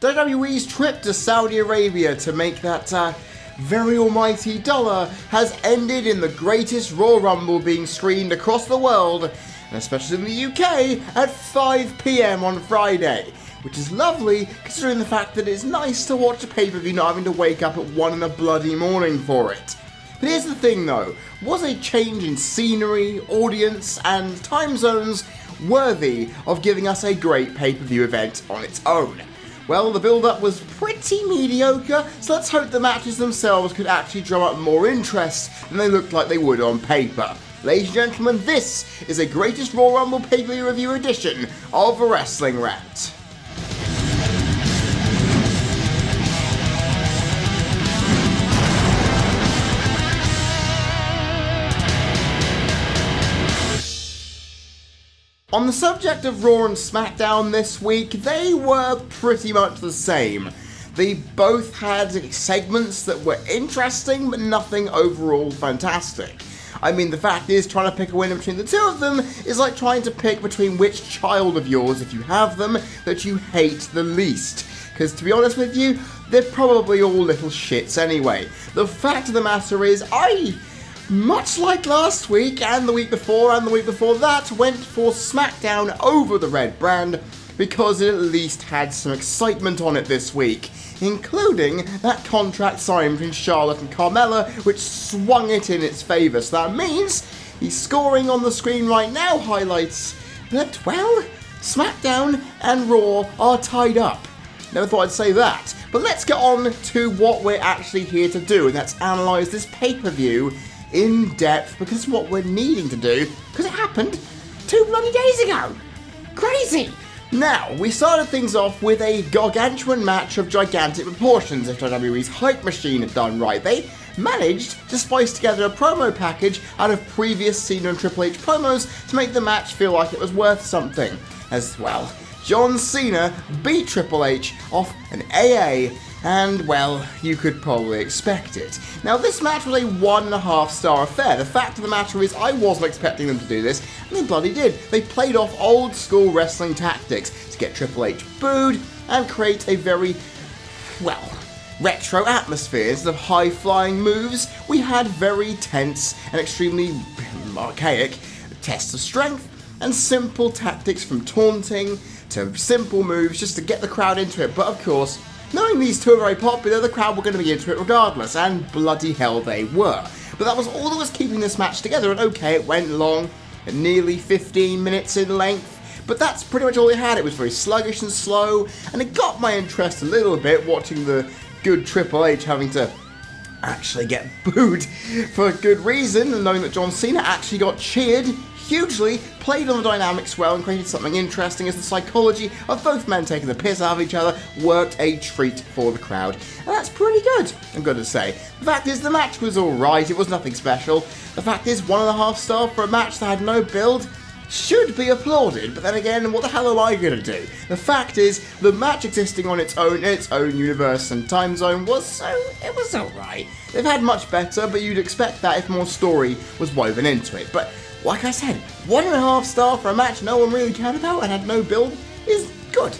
WWE's trip to Saudi Arabia to make that very almighty dollar has ended in the greatest Royal Rumble being screened across the world, and especially in the UK, at 5 PM on Friday. Which is lovely, considering the fact that it's nice to watch a pay-per-view not having to wake up at 1 in the bloody morning for it. But here's the thing though, was a change in scenery, audience, and time zones worthy of giving us a great pay-per-view event on its own? Well, the build-up was pretty mediocre, so let's hope the matches themselves could actually drum up more interest than they looked like they would on paper. Ladies and gentlemen, this is a Greatest Royal Rumble pay-per-view review edition of Wrestling Rant. On the subject of Raw and SmackDown this week, they were pretty much the same. They both had segments that were interesting, but nothing overall fantastic. I mean, the fact is, trying to pick a winner between the two of them is like trying to pick between which child of yours, if you have them, that you hate the least. Because to be honest with you, they're probably all little shits anyway. The fact of the matter is, much like last week, and the week before, and the week before that, went for SmackDown over the red brand, because it at least had some excitement on it this week, including that contract signed between Charlotte and Carmella, which swung it in its favour. So that means he's scoring on the screen right now highlights that, well, SmackDown and Raw are tied up. Never thought I'd say that. But let's get on to what we're actually here to do, and that's analyse this pay-per-view in depth, because what we're needing to do, because it happened 2 bloody days ago. Crazy! Now, we started things off with a gargantuan match of gigantic proportions. If WWE's hype machine had done right, they managed to spice together a promo package out of previous Cena and Triple H promos to make the match feel like it was worth something. As well, John Cena beat Triple H off an AA, and, well, you could probably expect it. Now, this match was a 1.5-star affair. The fact of the matter is, I wasn't expecting them to do this, and they bloody did. They played off old-school wrestling tactics to get Triple H booed and create a very, well, retro atmosphere. Instead of high-flying moves, we had very tense and extremely archaic tests of strength and simple tactics from taunting to simple moves just to get the crowd into it. But, of course, knowing these two are very popular, the crowd were going to be into it regardless, and bloody hell they were. But that was all that was keeping this match together, and okay, it went long, nearly 15 minutes in length, but that's pretty much all it had. It was very sluggish and slow, and it got my interest a little bit, watching the good Triple H having to actually get booed for good reason, and knowing that John Cena actually got cheered hugely, played on the dynamics well, and created something interesting as the psychology of both men taking the piss out of each other worked a treat for the crowd. And that's pretty good, I'm going to say. The fact is, the match was alright, it was nothing special. The fact is, 1.5 star for a match that had no build should be applauded, but then again, what the hell am I going to do? The fact is, the match existing on its own universe and time zone was alright. They've had much better, but you'd expect that if more story was woven into it. But like I said, 1.5 star for a match no one really cared about and had no build is good.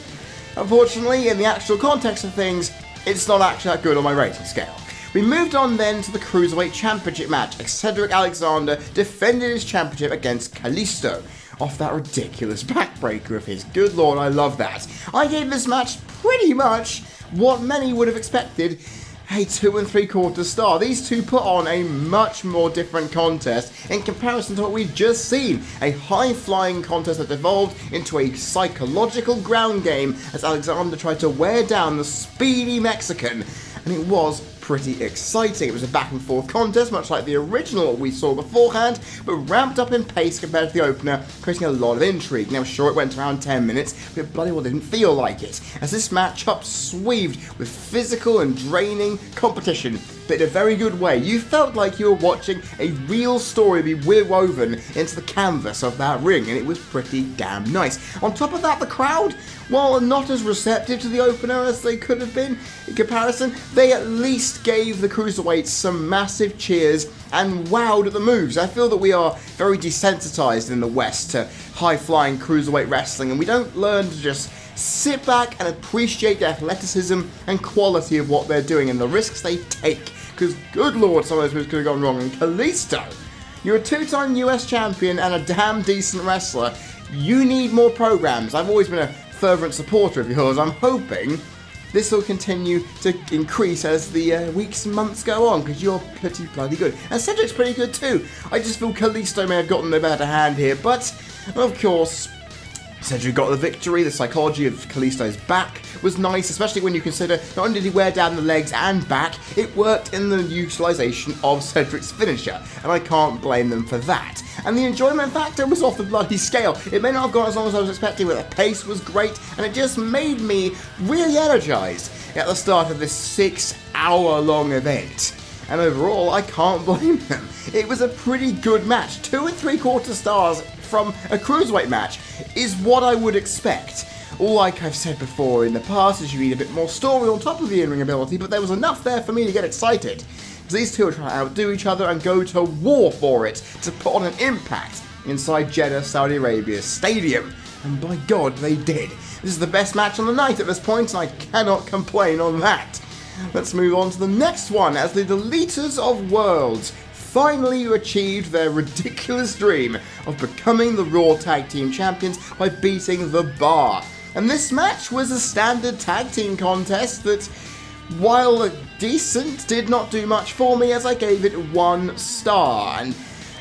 Unfortunately, in the actual context of things, it's not actually that good on my rating scale. We moved on then to the Cruiserweight Championship match, as Cedric Alexander defended his championship against Kalisto, off that ridiculous backbreaker of his. Good lord, I love that. I gave this match pretty much what many would have expected, a 2 3/4 star. These two put on a much more different contest in comparison to what we've just seen. A high-flying contest that evolved into a psychological ground game as Alexander tried to wear down the speedy Mexican, and it was pretty exciting. It was a back and forth contest, much like the original we saw beforehand, but ramped up in pace compared to the opener, creating a lot of intrigue. Now sure, it went around 10 minutes, but it bloody well didn't feel like it, as this matchup sweaved with physical and draining competition, but in a very good way. You felt like you were watching a real story be woven into the canvas of that ring, and it was pretty damn nice. On top of that, the crowd, while not as receptive to the opener as they could have been in comparison, they at least gave the Cruiserweights some massive cheers and wowed at the moves. I feel that we are very desensitized in the West to high-flying Cruiserweight wrestling, and we don't learn to just sit back and appreciate the athleticism and quality of what they're doing and the risks they take. Because good lord, some of those moves could have gone wrong. And Kalisto, you're a 2-time US champion and a damn decent wrestler. You need more programs. I've always been a fervent supporter of yours. I'm hoping this will continue to increase as the weeks and months go on, because you're pretty bloody good. And Cedric's pretty good too. I just feel Kalisto may have gotten the better hand here, but of course, Cedric got the victory. The psychology of Kalisto's back was nice, especially when you consider not only did he wear down the legs and back, it worked in the utilisation of Cedric's finisher, and I can't blame them for that. And the enjoyment factor was off the bloody scale. It may not have gone as long as I was expecting, but the pace was great, and it just made me really energised at the start of this 6-hour-long event. And overall, I can't blame them. It was a pretty good match. 2 3/4 stars from a cruiserweight match is what I would expect. All like I've said before in the past is you need a bit more story on top of the in-ring ability, but there was enough there for me to get excited. These two are trying to outdo each other and go to war for it to put on an impact inside Jeddah, Saudi Arabia's stadium. And by God, they did. This is the best match on the night at this point, and I cannot complain on that. Let's move on to the next one, as the Deleters of Worlds finally achieved their ridiculous dream of becoming the Raw Tag Team Champions by beating The Bar. And this match was a standard tag team contest that, while decent, did not do much for me, as I gave it 1 star. And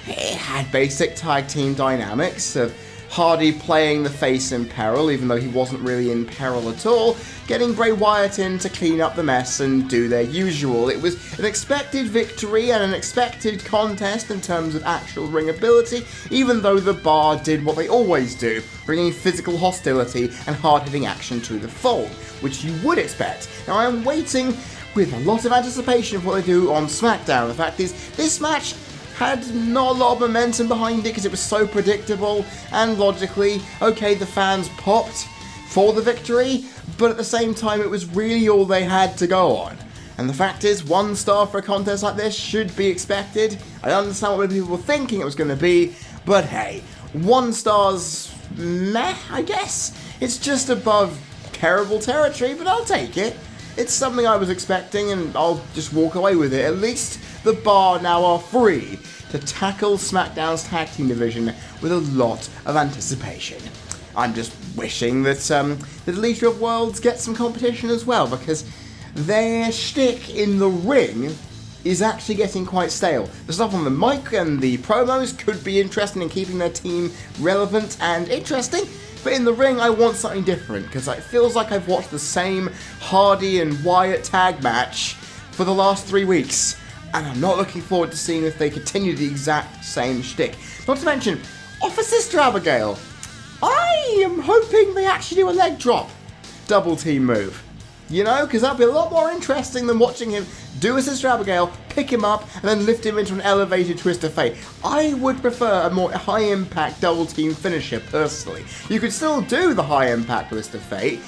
it had basic tag team dynamics of Hardy playing the face in peril, even though he wasn't really in peril at all, getting Bray Wyatt in to clean up the mess and do their usual. It was an expected victory and an expected contest in terms of actual ring ability, even though The Bar did what they always do, bringing physical hostility and hard-hitting action to the fold, which you would expect. Now I am waiting with a lot of anticipation for what they do on SmackDown. The fact is, this match had not a lot of momentum behind it because it was so predictable, and logically, okay, the fans popped for the victory, but at the same time it was really all they had to go on. And the fact is, 1 star for a contest like this should be expected. I understand what people were thinking it was going to be, but hey, 1 star's meh, I guess? It's just above terrible territory, but I'll take it. It's something I was expecting, and I'll just walk away with it. At least The Bar now are free to tackle SmackDown's tag team division with a lot of anticipation. I'm just wishing that the Deleter of Worlds get some competition as well, because their shtick in the ring is actually getting quite stale. The stuff on the mic and the promos could be interesting in keeping their team relevant and interesting, but in the ring I want something different, because it feels like I've watched the same Hardy and Wyatt tag match for the last 3 weeks. And I'm not looking forward to seeing if they continue the exact same shtick. Not to mention, Offer Sister Abigail. I am hoping they actually do a leg drop double team move. You know, because that'd be a lot more interesting than watching him do a Sister Abigail, pick him up, and then lift him into an elevated twist of fate. I would prefer a more high impact double team finisher personally. You could still do the high impact twist of fate,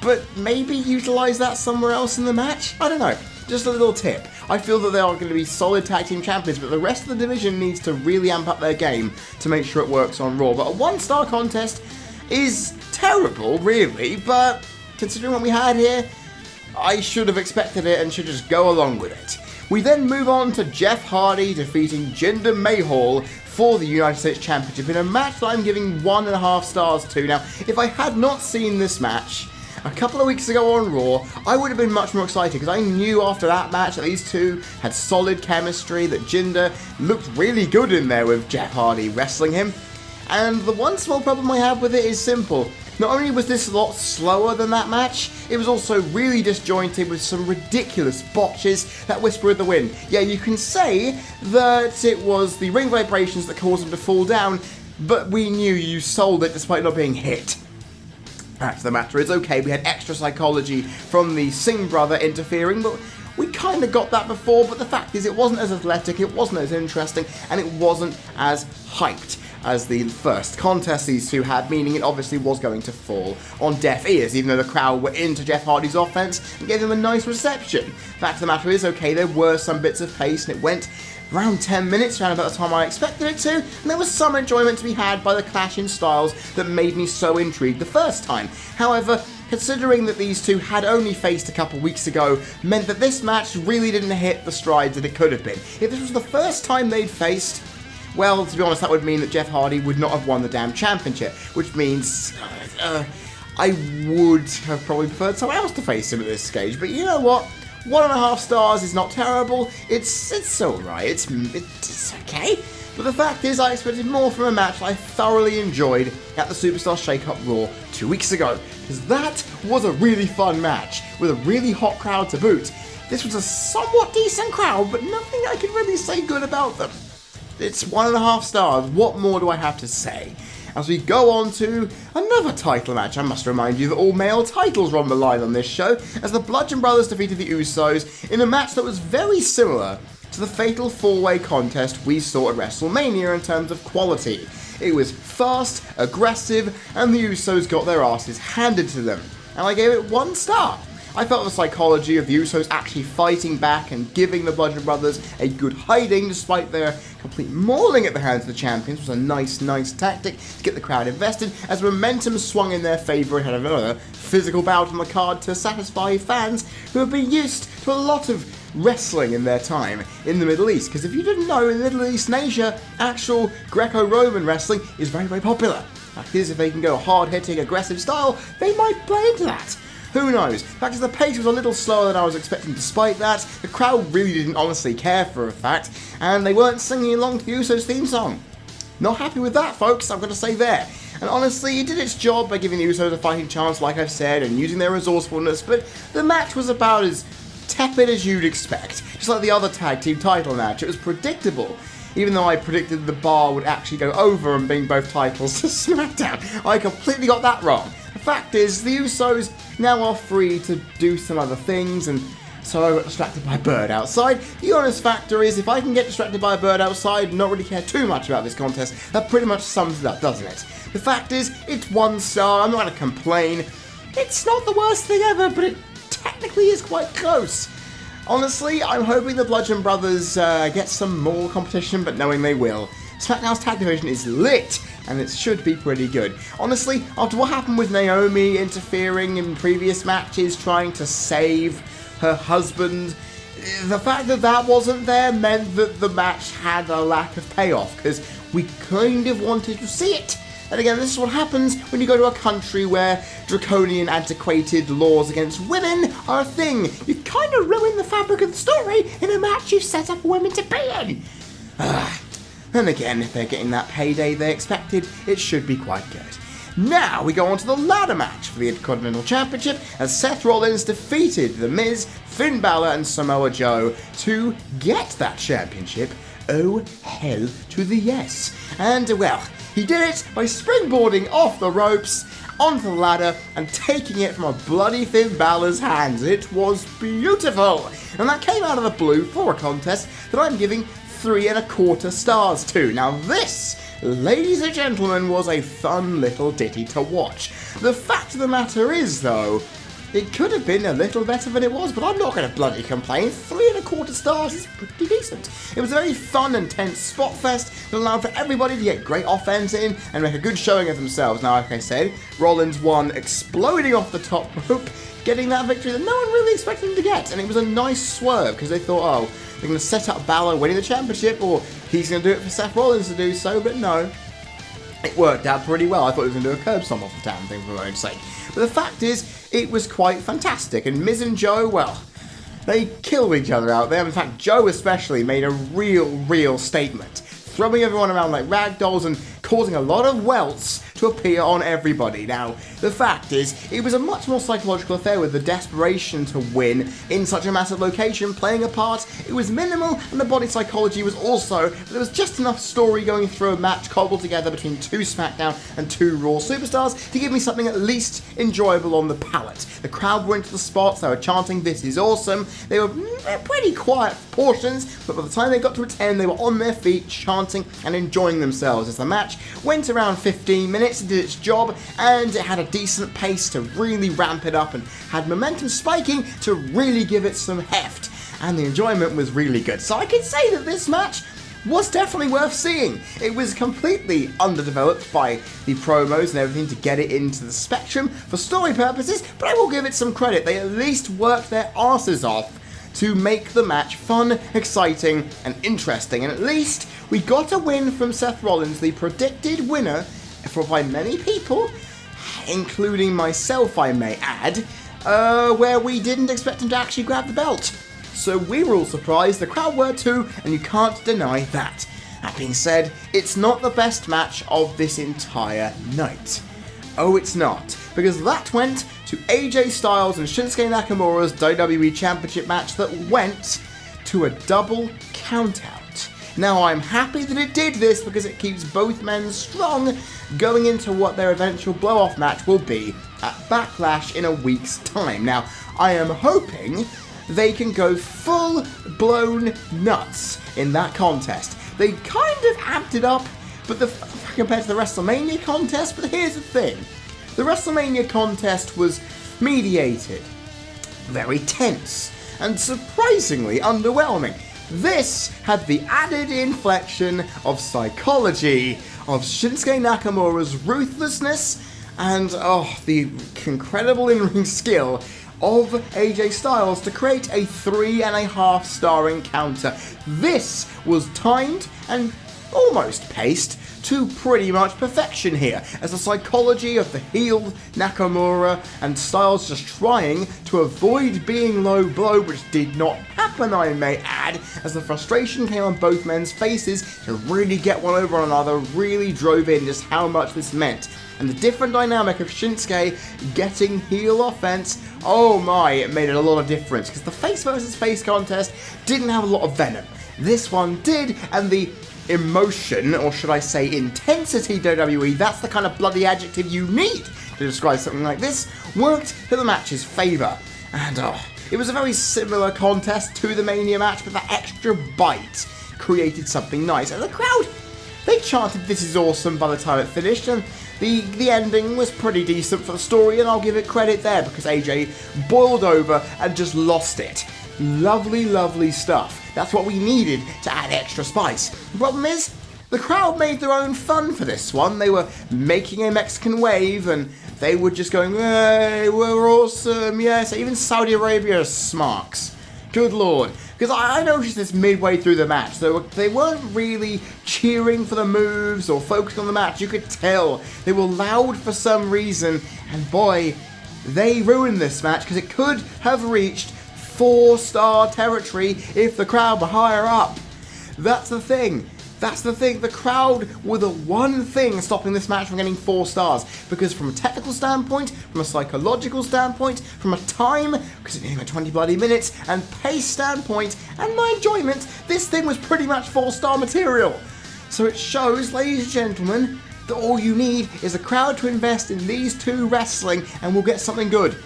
but maybe utilise that somewhere else in the match? I don't know. Just a little tip. I feel that they are going to be solid tag team champions, but the rest of the division needs to really amp up their game to make sure it works on Raw. But a 1 star contest is terrible, really, but considering what we had here, I should have expected it and should just go along with it. We then move on to Jeff Hardy defeating Jinder Mahal for the United States Championship in a match that I'm giving 1.5 stars to. Now, if I had not seen this match a couple of weeks ago on Raw, I would have been much more excited, because I knew after that match that these two had solid chemistry, that Jinder looked really good in there with Jeff Hardy wrestling him. And the one small problem I have with it is simple. Not only was this a lot slower than that match, it was also really disjointed with some ridiculous botches that whisper in the wind. Yeah, you can say that it was the ring vibrations that caused him to fall down, but we knew you sold it despite not being hit. Fact of the matter is, okay, we had extra psychology from the Singh brother interfering, but we kind of got that before, but the fact is it wasn't as athletic, it wasn't as interesting, and it wasn't as hyped. as the first contest these two had, meaning it obviously was going to fall on deaf ears, even though the crowd were into Jeff Hardy's offense and gave him a nice reception. Fact of the matter is, okay, there were some bits of pace, and it went around 10 minutes, around about the time I expected it to, and there was some enjoyment to be had by the clash in styles that made me so intrigued the first time. However, considering that these two had only faced a couple weeks ago, meant that this match really didn't hit the strides that it could have been. If this was the first time they'd faced, well, to be honest, that would mean that Jeff Hardy would not have won the damn championship, which means I would have probably preferred someone else to face him at this stage, but you know what? 1.5 stars is not terrible. It's alright. It's okay. But the fact is, I expected more from a match I thoroughly enjoyed at the Superstar Shake-Up Raw 2 weeks ago, because that was a really fun match with a really hot crowd to boot. This was a somewhat decent crowd, but nothing I can really say good about them. It's 1.5 stars. What more do I have to say? As we go on to another title match, I must remind you that all male titles are on the line on this show, as the Bludgeon Brothers defeated the Usos in a match that was very similar to the fatal 4-way contest we saw at WrestleMania in terms of quality. It was fast, aggressive, and the Usos got their asses handed to them, and I gave it 1 star. I felt the psychology of the Usos actually fighting back and giving the Bludgeon Brothers a good hiding despite their complete mauling at the hands of the champions was a nice tactic to get the crowd invested, as momentum swung in their favour and had another physical bout on the card to satisfy fans who have been used to a lot of wrestling in their time in the Middle East. Because if you didn't know, in the Middle East and Asia, actual Greco-Roman wrestling is very popular. Fact is, if they can go hard-hitting, aggressive style, they might play into that. Who knows? Fact is, the pace was a little slower than I was expecting despite that. The crowd really didn't honestly care for a fact, and they weren't singing along to the Usos theme song. Not happy with that, folks, I'm going to say there. And honestly, it did its job by giving the Usos a fighting chance, like I've said, and using their resourcefulness, but the match was about as tepid as you'd expect. Just like the other tag team title match, it was predictable. Even though I predicted the bar would actually go over and bring both titles to SmackDown, I completely got that wrong. The fact is, the Usos now are free to do some other things, and so I got distracted by a bird outside. The honest factor is, if I can get distracted by a bird outside and not really care too much about this contest, that pretty much sums it up, doesn't it? The fact is, it's 1 star, I'm not going to complain. It's not the worst thing ever, but it technically is quite close. Honestly, I'm hoping the Bludgeon Brothers get some more competition, but knowing they will. SmackDown's tag division is lit, and it should be pretty good. Honestly, after what happened with Naomi interfering in previous matches, trying to save her husband, the fact that that wasn't there meant that the match had a lack of payoff, because we kind of wanted to see it. And again, this is what happens when you go to a country where draconian, antiquated laws against women are a thing. You kind of ruin the fabric of the story in a match you've set up women to be in. Then again, if they're getting that payday they expected, it should be quite good. Now we go on to the ladder match for the Intercontinental Championship, as Seth Rollins defeated The Miz, Finn Balor and Samoa Joe to get that championship. Oh, hell to the yes. And, well, he did it by springboarding off the ropes onto the ladder and taking it from a bloody Finn Balor's hands. It was beautiful. And that came out of the blue for a contest that I'm giving 3.25 stars to. Now this, ladies and gentlemen, was a fun little ditty to watch. The fact of the matter is, though, it could have been a little better than it was, but I'm not going to bloody complain. 3.25 stars is pretty decent. It was a very fun and tense spot fest that allowed for everybody to get great offense in and make a good showing of themselves. Now, like I said, Rollins won exploding off the top rope, getting that victory that no one really expected him to get. And it was a nice swerve, because they thought, oh, they're going to set up Balor winning the championship, or he's going to do it for Seth Rollins to do so, but no. It worked out pretty well. I thought he was going to do a curb stomp off the damn thing for my own sake. But the fact is, it was quite fantastic. And Miz and Joe, well, they killed each other out there. In fact, Joe especially made a real statement, throwing everyone around like rag dolls and causing a lot of welts to appear on everybody. Now, the fact is, it was a much more psychological affair with the desperation to win in such a massive location playing a part. It was minimal, and the body psychology was also, but there was just enough story going through a match cobbled together between 2 SmackDown and 2 Raw superstars to give me something at least enjoyable on the palate. The crowd were into the spots, they were chanting, "This is awesome." They were pretty quiet portions, but by the time they got to a 10, they were on their feet, chanting and enjoying themselves as the match went around 15 minutes and did its job, and it had a decent pace to really ramp it up and had momentum spiking to really give it some heft, and the enjoyment was really good. So I can say that this match was definitely worth seeing. It was completely underdeveloped by the promos and everything to get it into the spectrum for story purposes, but I will give it some credit. They at least worked their asses off to make the match fun, exciting, and interesting. And at least we got a win from Seth Rollins, the predicted winner for by many people, including myself, I may add, where we didn't expect him to actually grab the belt. So we were all surprised, the crowd were too, and you can't deny that. That being said, it's not the best match of this entire night. Oh, it's not, because that went to AJ Styles and Shinsuke Nakamura's WWE Championship match that went to a double countout. Now, I'm happy that it did this because it keeps both men strong going into what their eventual blow-off match will be at Backlash in a week's time. Now, I am hoping they can go full-blown nuts in that contest. They kind of amped it up, but compared to the WrestleMania contest, but here's the thing. The WrestleMania contest was mediated, very tense, and surprisingly underwhelming. This had the added inflection of psychology, of Shinsuke Nakamura's ruthlessness, and the incredible in-ring skill of AJ Styles to create a 3.5-star encounter. This was timed and almost paced to pretty much perfection here, as the psychology of the heeled Nakamura and Styles just trying to avoid being low blow, which did not happen, I may add, as the frustration came on both men's faces to really get one over on another, really drove in just how much this meant. And the different dynamic of Shinsuke getting heel offense, oh my, it made it a lot of difference, because the face versus face contest didn't have a lot of venom. This one did, and the emotion, or should I say intensity, WWE, that's the kind of bloody adjective you need to describe something like this, worked to the match's favour. And it was a very similar contest to the Mania match, but that extra bite created something nice. And the crowd, they chanted "This is awesome" by the time it finished, and the ending was pretty decent for the story, and I'll give it credit there, because AJ boiled over and just lost it. Lovely, lovely stuff. That's what we needed to add extra spice. The problem is, the crowd made their own fun for this one. They were making a Mexican wave, and they were just going, "Hey, we're awesome, yes." Even Saudi Arabia smarks. Good lord. Because I noticed this midway through the match. They weren't really cheering for the moves or focused on the match. You could tell they were loud for some reason, and boy, they ruined this match, because it could have reached 4-star territory if the crowd were higher up. That's the thing. The crowd were the one thing stopping this match from getting 4 stars. Because from a technical standpoint, from a psychological standpoint, from a time, because it only went 20 bloody minutes, and pace standpoint, and my enjoyment, this thing was pretty much 4-star material. So it shows, ladies and gentlemen, that all you need is a crowd to invest in these two wrestling, and we'll get something good.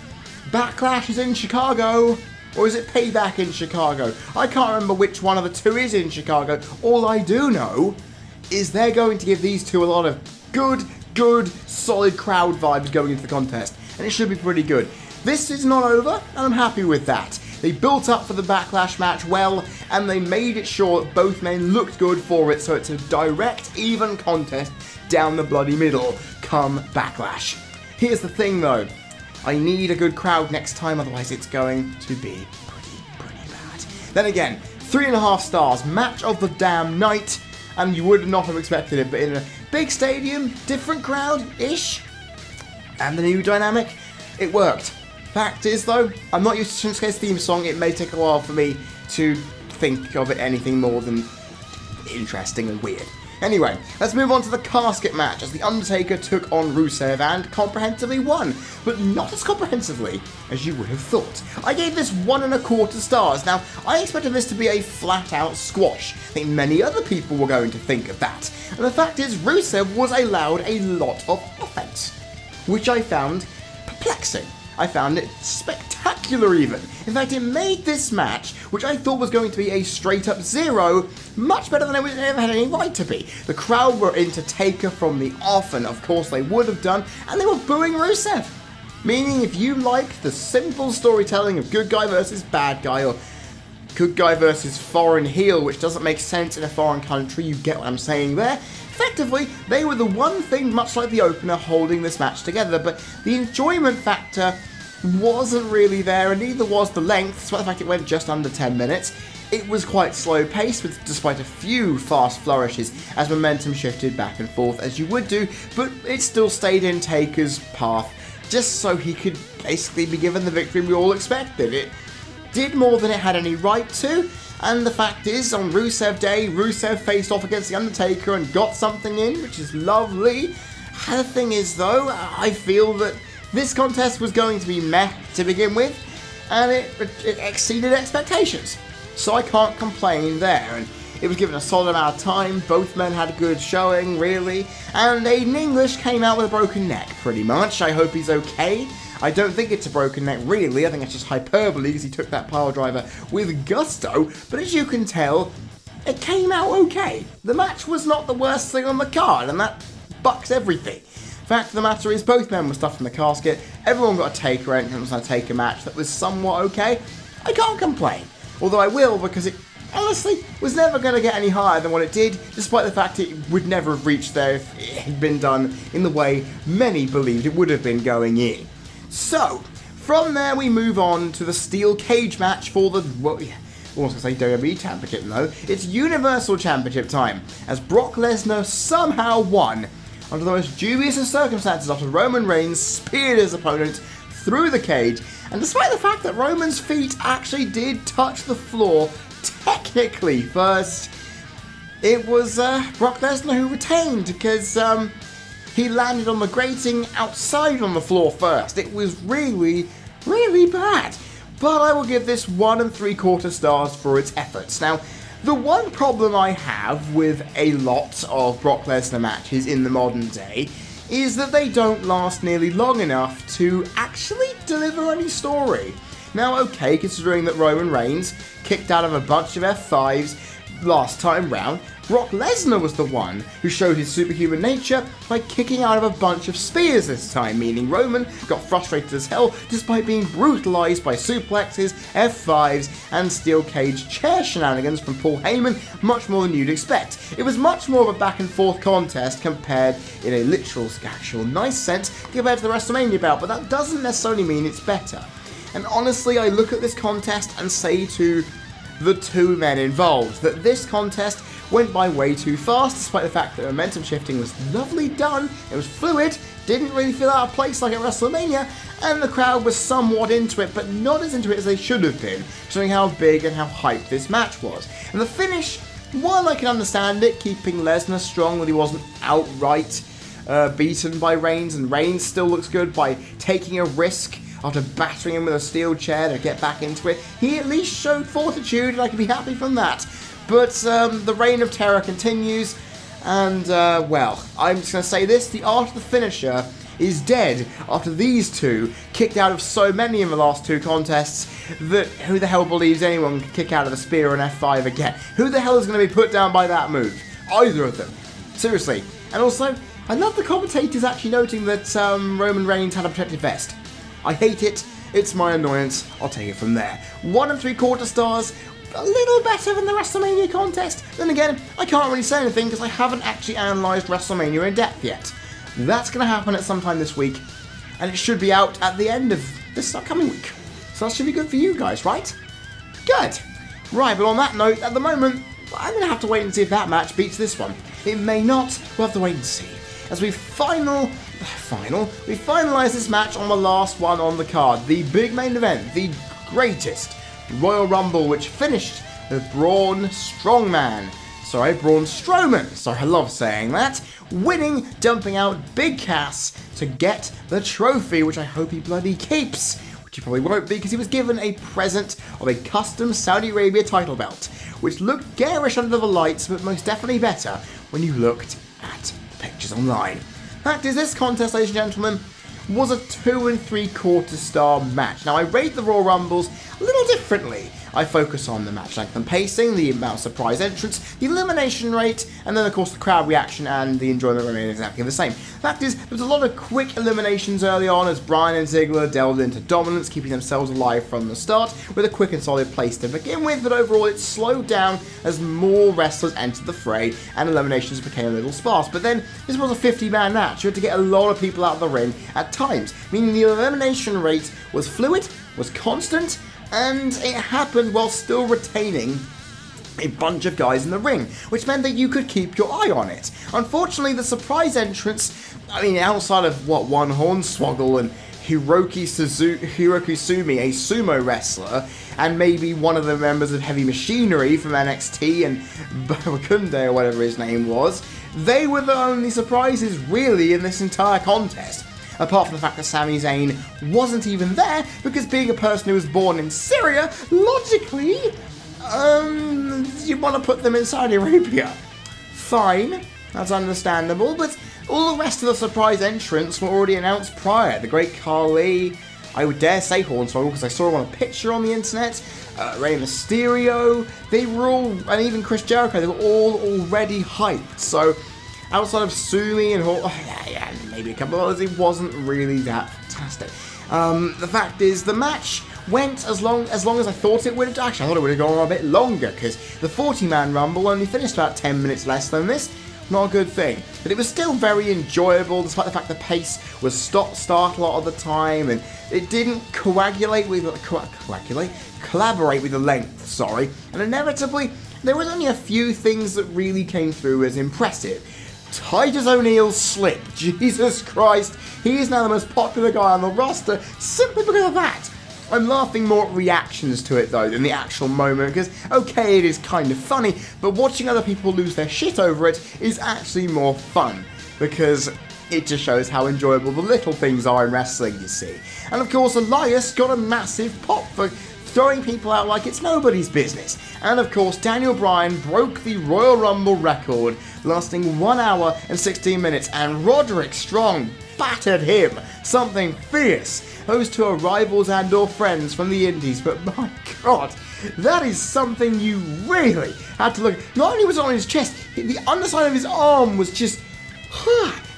Backlash is in Chicago. Or is it Payback in Chicago? I can't remember which one of the two is in Chicago. All I do know is they're going to give these two a lot of good, solid crowd vibes going into the contest. And it should be pretty good. This is not over, and I'm happy with that. They built up for the Backlash match well, and they made it sure that both men looked good for it, so it's a direct, even contest down the bloody middle come Backlash. Here's the thing though. I need a good crowd next time, otherwise it's going to be pretty bad. Then again, 3.5 stars, match of the damn night, and you would not have expected it, but in a big stadium, different crowd-ish, and the new dynamic, it worked. Fact is though, I'm not used to Shinsuke's theme song. It may take a while for me to think of it anything more than interesting and weird. Anyway, let's move on to the casket match as The Undertaker took on Rusev and comprehensively won, but not as comprehensively as you would have thought. I gave this 1.25 stars. Now, I expected this to be a flat-out squash. I think many other people were going to think of that. And the fact is, Rusev was allowed a lot of offense, which I found perplexing. I found it spectacular even. In fact, it made this match, which I thought was going to be a straight-up 0, much better than it ever had any right to be. The crowd were into Taker from the off, and of course they would have done, and they were booing Rusev. Meaning, if you like the simple storytelling of good guy versus bad guy, or good guy versus foreign heel, which doesn't make sense in a foreign country, you get what I'm saying there. Effectively, they were the one thing, much like the opener, holding this match together, but the enjoyment factor wasn't really there, and neither was the length, despite the fact it went just under 10 minutes. It was quite slow-paced, despite a few fast flourishes as momentum shifted back and forth, as you would do, but it still stayed in Taker's path, just so he could basically be given the victory we all expected. It did more than it had any right to, and the fact is, on Rusev Day, Rusev faced off against The Undertaker and got something in, which is lovely. The thing is, though, I feel that this contest was going to be meh to begin with, and it exceeded expectations. So I can't complain there, and it was given a solid amount of time. Both men had a good showing, really, and Aiden English came out with a broken neck, pretty much. I hope he's okay. I don't think it's a broken neck, really. I think it's just hyperbole because he took that pile driver with gusto, but as you can tell, it came out okay. The match was not the worst thing on the card, and that bucks everything. Fact of the matter is, both men were stuffed in the casket, everyone got a Taker entrance and a Taker match that was somewhat okay. I can't complain, although I will, because it honestly was never going to get any higher than what it did, despite the fact it would never have reached there if it had been done in the way many believed it would have been going in. So, from there we move on to the steel cage match for the, well, I was going to say WWE Championship, no, it's Universal Championship time, as Brock Lesnar somehow won under the most dubious of circumstances after Roman Reigns speared his opponent through the cage, and despite the fact that Roman's feet actually did touch the floor technically first, it was Brock Lesnar who retained, because he landed on the grating outside on the floor first. It was really, really bad. But I will give this 1.75 stars for its efforts. Now, the one problem I have with a lot of Brock Lesnar matches in the modern day is that they don't last nearly long enough to actually deliver any story. Now, okay, considering that Roman Reigns kicked out of a bunch of F5s last time round, Brock Lesnar was the one who showed his superhuman nature by kicking out of a bunch of spears this time, meaning Roman got frustrated as hell despite being brutalised by suplexes, F5s, and steel cage chair shenanigans from Paul Heyman, much more than you'd expect. It was much more of a back and forth contest compared, in a literal, actual nice sense, compared to the WrestleMania bout, but that doesn't necessarily mean it's better. And honestly, I look at this contest and say to the two men involved that this contest went by way too fast, despite the fact that momentum shifting was lovely done, it was fluid, didn't really feel out of place like at WrestleMania, and the crowd was somewhat into it, but not as into it as they should have been, showing how big and how hyped this match was. And the finish, while I can understand it, keeping Lesnar strong that he wasn't outright beaten by Reigns, and Reigns still looks good by taking a risk after battering him with a steel chair to get back into it, he at least showed fortitude, and I can be happy from that. But the reign of terror continues, and, well, I'm just going to say this, the art of the finisher is dead after these two kicked out of so many in the last two contests that who the hell believes anyone can kick out of a spear or an F5 again? Who the hell is going to be put down by that move? Either of them. Seriously. And also, I love the commentators actually noting that Roman Reigns had a protective vest. I hate it. It's my annoyance. I'll take it from there. 1.75 stars. A little better than the WrestleMania contest. Then again, I can't really say anything because I haven't actually analysed WrestleMania in depth yet. That's going to happen at some time this week, and it should be out at the end of this upcoming week. So that should be good for you guys, right? Good. Right, but on that note, at the moment, I'm going to have to wait and see if that match beats this one. It may not. We'll have to wait and see. As we finalise this match on the last one on the card, the big main event, the greatest Royal Rumble, which finished with Braun Strongman Braun Strowman. Sorry, I love saying that. Winning, dumping out Big Cass to get the trophy, which I hope he bloody keeps. Which he probably won't because he was given a present of a custom Saudi Arabia title belt, which looked garish under the lights, but most definitely better when you looked at the pictures online. Fact is, this contest, ladies and gentlemen, was a 2 3/4 star match. Now, I rate the Royal Rumbles a little differently. I focus on the match length and pacing, the amount of surprise entrance, the elimination rate, and then of course the crowd reaction and the enjoyment remain exactly the same. Fact is, there was a lot of quick eliminations early on as Bryan and Ziggler delved into dominance, keeping themselves alive from the start, with a quick and solid place to begin with, but overall it slowed down as more wrestlers entered the fray and eliminations became a little sparse. But then, this was a 50-man match. You had to get a lot of people out of the ring at times, meaning the elimination rate was fluid, was constant, and it happened while still retaining a bunch of guys in the ring, which meant that you could keep your eye on it. Unfortunately, the surprise entrance, outside of one Hornswoggle and Hiroki Sumi, a sumo wrestler, and maybe one of the members of Heavy Machinery from NXT and Babakunde or whatever his name was, they were the only surprises really in this entire contest. Apart from the fact that Sami Zayn wasn't even there, because being a person who was born in Syria, logically, you want to put them in Saudi Arabia. Fine, that's understandable, but all the rest of the surprise entrants were already announced prior. The Great Khali, I would dare say Hornswoggle, because I saw him on a picture on the internet, Rey Mysterio, they were all, and even Chris Jericho, they were all already hyped, so outside of Sumi and maybe a couple of others, it wasn't really that fantastic. The fact is, the match went as long as I thought it would have. Actually, I thought it would have gone on a bit longer, because the 40-man Rumble only finished about 10 minutes less than this. Not a good thing. But it was still very enjoyable, despite the fact the pace was stop-start a lot of the time, and it didn't collaborate with the length, sorry. And inevitably, there was only a few things that really came through as impressive. Titus O'Neil's slip. Jesus Christ, he is now the most popular guy on the roster simply because of that. I'm laughing more at reactions to it though than the actual moment, because okay, it is kind of funny, but watching other people lose their shit over it is actually more fun, because it just shows how enjoyable the little things are in wrestling, you see. And of course, Elias got a massive pop for throwing people out like it's nobody's business. And of course, Daniel Bryan broke the Royal Rumble record, lasting 1 hour and 16 minutes, and Roderick Strong battered him. Something fierce. Those two are rivals and or friends from the Indies, but my god, that is something you really had to look at. Not only was it on his chest, the underside of his arm was just,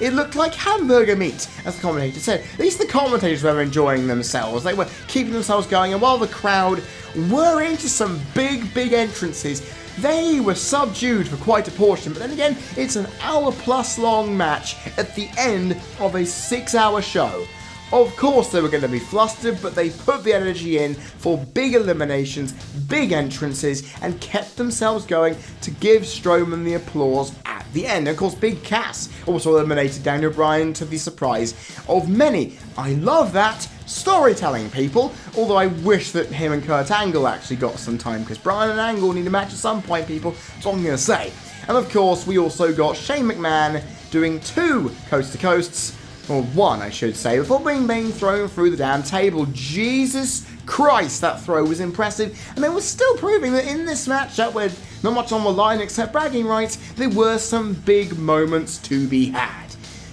it looked like hamburger meat, as the commentator said. At least the commentators were enjoying themselves. They were keeping themselves going, and while the crowd were into some big entrances, they were subdued for quite a portion. But then again, it's an hour-plus long match at the end of a 6-hour show. Of course they were going to be flustered, but they put the energy in for big eliminations, big entrances, and kept themselves going to give Strowman the applause at the end. And of course, Big Cass also eliminated Daniel Bryan to the surprise of many. I love that storytelling, people, although I wish that him and Kurt Angle actually got some time, because Bryan and Angle need a match at some point, people. That's what I'm going to say. And of course, we also got Shane McMahon doing 2 coast-to-coasts, or 1, I should say, before being thrown through the damn table. Jesus Christ, that throw was impressive, and they were still proving that in this matchup, with not much on the line except bragging rights, there were some big moments to be had.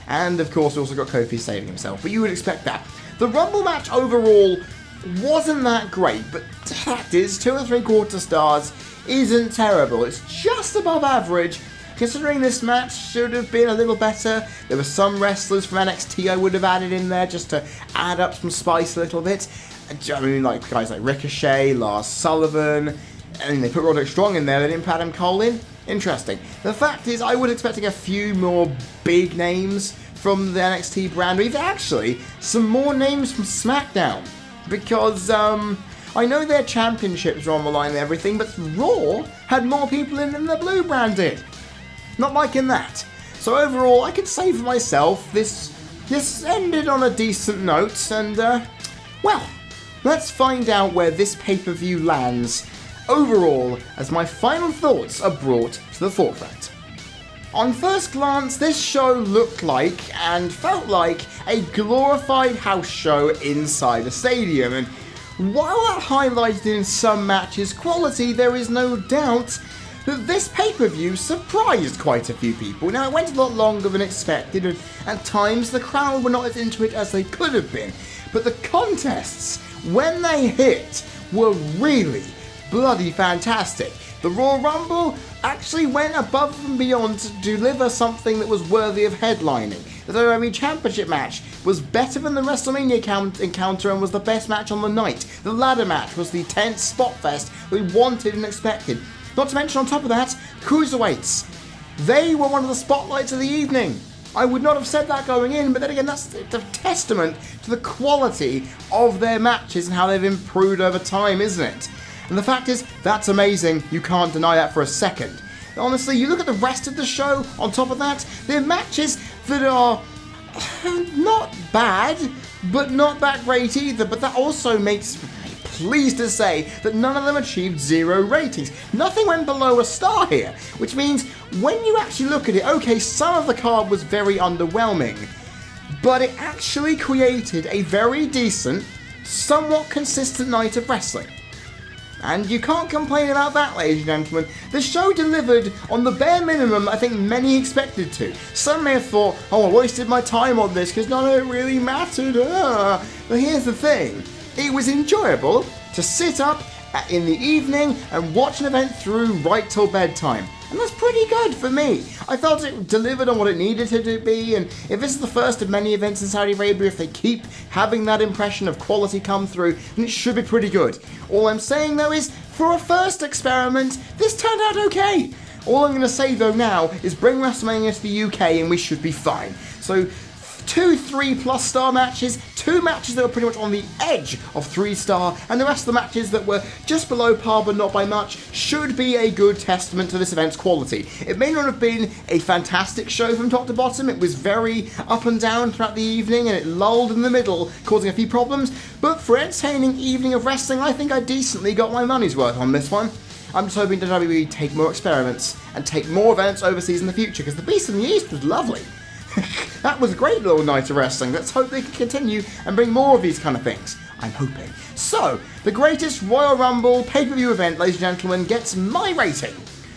And of course, we also got Kofi saving himself, but you would expect that. The Rumble match overall wasn't that great, but that is 2 3/4 stars isn't terrible. It's just above average, considering this match should have been a little better. There were some wrestlers from NXT I would have added in there just to add up some spice a little bit. I mean, like guys like Ricochet, Lars Sullivan, and they put Roderick Strong in there, they didn't put Adam Cole in. Interesting. The fact is, I was expecting a few more big names from the NXT brand, or even actually some more names from SmackDown, because I know their championships are on the line and everything, but Raw had more people in than the Blue brand did. Not liking that. So overall, I can say for myself, this ended on a decent note, and well, let's find out where this pay-per-view lands overall as my final thoughts are brought to the forefront. On first glance, this show looked like and felt like a glorified house show inside a stadium, and while that highlighted in some matches quality, there is no doubt that this pay-per-view surprised quite a few people. Now, it went a lot longer than expected, and at times the crowd were not as into it as they could have been, but the contests, when they hit, were really bloody fantastic. The Royal Rumble actually went above and beyond to deliver something that was worthy of headlining. The WWE Championship match was better than the WrestleMania encounter and was the best match on the night. The ladder match was the tense spot fest we wanted and expected. Not to mention, on top of that, Cruiserweights. They were one of the spotlights of the evening. I would not have said that going in, but then again, that's a testament to the quality of their matches and how they've improved over time, isn't it? And the fact is, that's amazing. You can't deny that for a second. Honestly, you look at the rest of the show, on top of that, they're matches that are not bad, but not that great either. But that also makes me pleased to say that none of them achieved 0 ratings. Nothing went below a star here, which means when you actually look at it, okay, some of the card was very underwhelming, but it actually created a very decent, somewhat consistent night of wrestling. And you can't complain about that, ladies and gentlemen. The show delivered on the bare minimum I think many expected to. Some may have thought, oh, I wasted my time on this because none of it really mattered. But here's the thing. It was enjoyable to sit up in the evening and watch an event through right till bedtime. And that's pretty good for me. I felt it delivered on what it needed to be, and if this is the first of many events in Saudi Arabia, if they keep having that impression of quality come through, then it should be pretty good. All I'm saying though is, for a first experiment, this turned out okay. All I'm going to say though now is bring WrestleMania to the UK and we should be fine. So 2 3+ star matches, 2 matches that were pretty much on the edge of 3-star, and the rest of the matches that were just below par but not by much should be a good testament to this event's quality. It may not have been a fantastic show from top to bottom, it was very up and down throughout the evening and it lulled in the middle, causing a few problems, but for an entertaining evening of wrestling, I think I decently got my money's worth on this one. I'm just hoping WWE take more experiments and take more events overseas in the future, because the Beast in the East was lovely. That was a great little night of wrestling. Let's hope they can continue and bring more of these kind of things. I'm hoping. So, the greatest Royal Rumble pay-per-view event, ladies and gentlemen, gets my rating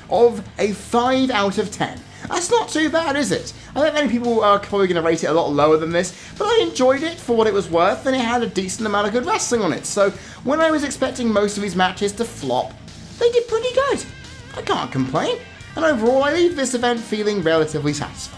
of a 5 out of 10. That's not too bad, is it? I think many people are probably going to rate it a lot lower than this, but I enjoyed it for what it was worth, and it had a decent amount of good wrestling on it. So, when I was expecting most of these matches to flop, they did pretty good. I can't complain. And overall, I leave this event feeling relatively satisfied.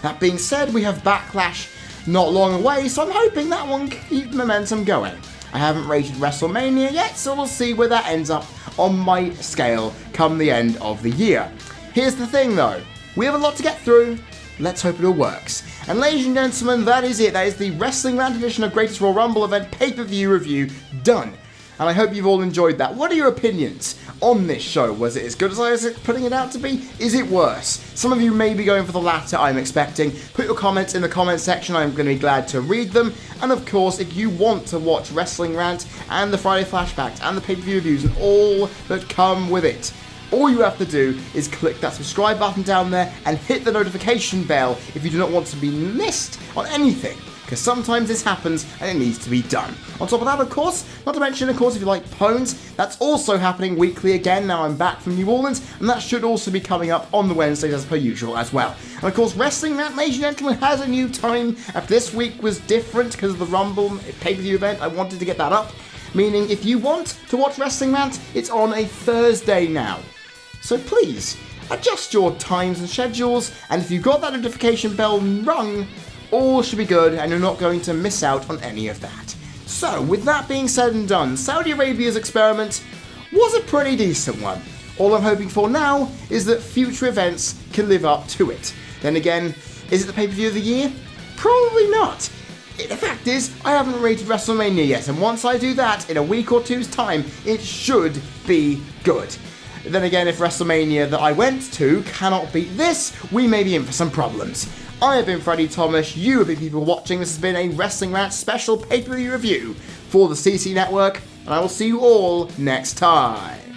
That being said, we have Backlash not long away, so I'm hoping that one can keep momentum going. I haven't rated WrestleMania yet, so we'll see where that ends up on my scale come the end of the year. Here's the thing though, we have a lot to get through, let's hope it all works. And ladies and gentlemen, that is it. That is the Wrestling Rant edition of Greatest Royal Rumble event pay-per-view review done. And I hope you've all enjoyed that. What are your opinions on this show? Was it as good as I was putting it out to be? Is it worse? Some of you may be going for the latter, I'm expecting. Put your comments in the comments section, I'm going to be glad to read them. And of course, if you want to watch Wrestling Rant and the Friday Flashbacks and the pay-per-view reviews and all that come with it, all you have to do is click that subscribe button down there and hit the notification bell if you do not want to be missed on anything, because sometimes this happens and it needs to be done. On top of that, of course, not to mention, of course, if you like Pones, that's also happening weekly again. Now I'm back from New Orleans, and that should also be coming up on the Wednesdays as per usual as well. And of course, Wrestling Rant, ladies and gentlemen, has a new time. This week was different because of the Rumble pay-per-view event. I wanted to get that up, meaning if you want to watch Wrestling Rant, it's on a Thursday now. So please, adjust your times and schedules, and if you've got that notification bell rung, all should be good and you're not going to miss out on any of that. So, with that being said and done, Saudi Arabia's experiment was a pretty decent one. All I'm hoping for now is that future events can live up to it. Then again, is it the pay-per-view of the year? Probably not. The fact is, I haven't rated WrestleMania yet, and once I do that, in a week or two's time, it should be good. Then again, if WrestleMania that I went to cannot beat this, we may be in for some problems. I have been Freddie Thomas, you have been people watching, this has been a Wrestling Rant special pay-per-view review for the CC Network, and I will see you all next time.